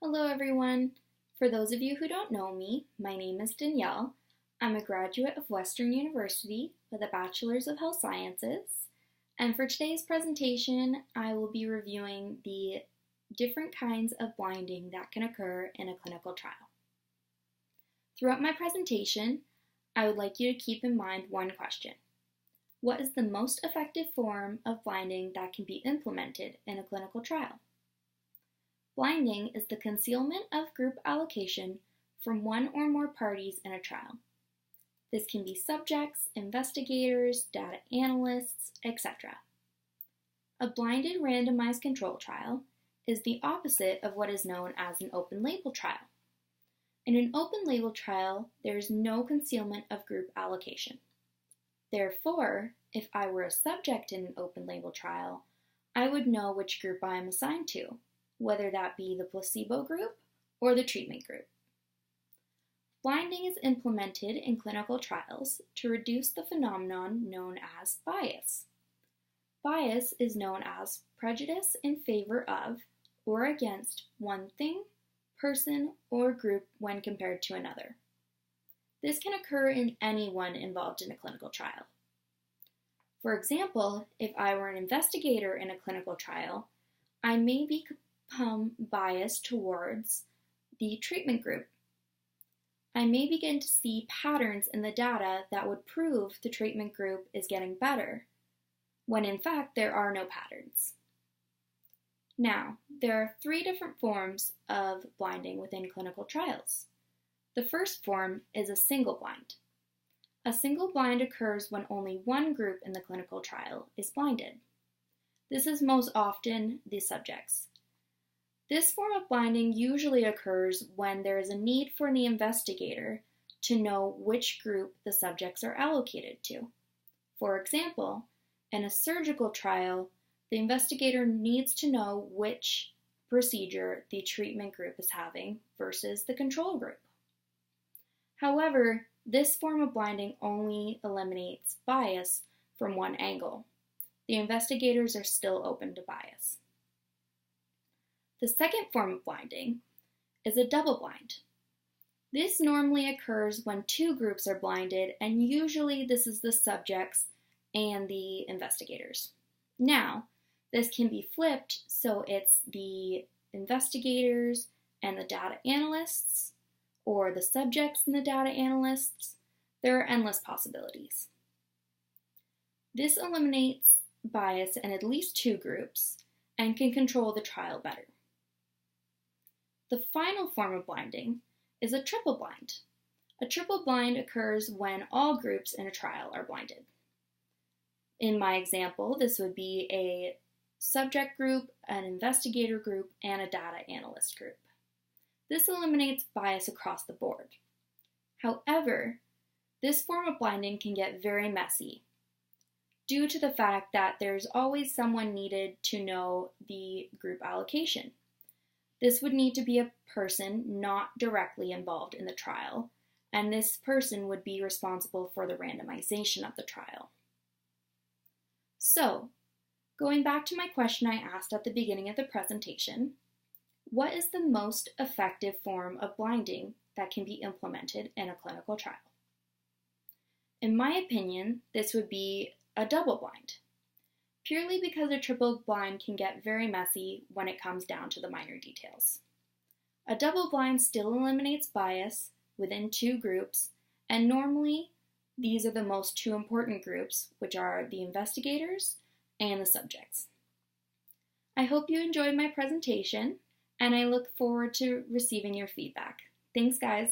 Hello, everyone. For those of you who don't know me, my name is Danielle. I'm a graduate of Western University with a Bachelor's of Health Sciences. And for today's presentation, I will be reviewing the different kinds of blinding that can occur in a clinical trial. Throughout my presentation, I would like you to keep in mind one question. What is the most effective form of blinding that can be implemented in a clinical trial? Blinding is the concealment of group allocation from one or more parties in a trial. This can be subjects, investigators, data analysts, etc. A blinded randomized control trial is the opposite of what is known as an open-label trial. In an open-label trial, there is no concealment of group allocation. Therefore, if I were a subject in an open-label trial, I would know which group I am assigned to, whether that be the placebo group or the treatment group. Blinding is implemented in clinical trials to reduce the phenomenon known as bias. Bias is known as prejudice in favor of or against one thing, person, or group when compared to another. This can occur in anyone involved in a clinical trial. For example, if I were an investigator in a clinical trial, I may become biased towards the treatment group. I may begin to see patterns in the data that would prove the treatment group is getting better, when in fact there are no patterns. Now, there are three different forms of blinding within clinical trials. The first form is a single blind. A single blind occurs when only one group in the clinical trial is blinded. This is most often the subjects. This form of blinding usually occurs when there is a need for the investigator to know which group the subjects are allocated to. For example, in a surgical trial, the investigator needs to know which procedure the treatment group is having versus the control group. However, this form of blinding only eliminates bias from one angle. The investigators are still open to bias. The second form of blinding is a double blind. This normally occurs when two groups are blinded, and usually this is the subjects and the investigators. Now, this can be flipped, so it's the investigators and the data analysts, or the subjects and the data analysts. There are endless possibilities. This eliminates bias in at least two groups and can control the trial better. The final form of blinding is a triple blind. A triple blind occurs when all groups in a trial are blinded. In my example, this would be a subject group, an investigator group, and a data analyst group. This eliminates bias across the board. However, this form of blinding can get very messy due to the fact that there's always someone needed to know the group allocation. This would need to be a person not directly involved in the trial, and this person would be responsible for the randomization of the trial. So, going back to my question I asked at the beginning of the presentation, what is the most effective form of blinding that can be implemented in a clinical trial? In my opinion, this would be a double blind, purely because a triple blind can get very messy when it comes down to the minor details. A double blind still eliminates bias within two groups, and normally these are the most two important groups, which are the investigators and the subjects. I hope you enjoyed my presentation, and I look forward to receiving your feedback. Thanks, guys.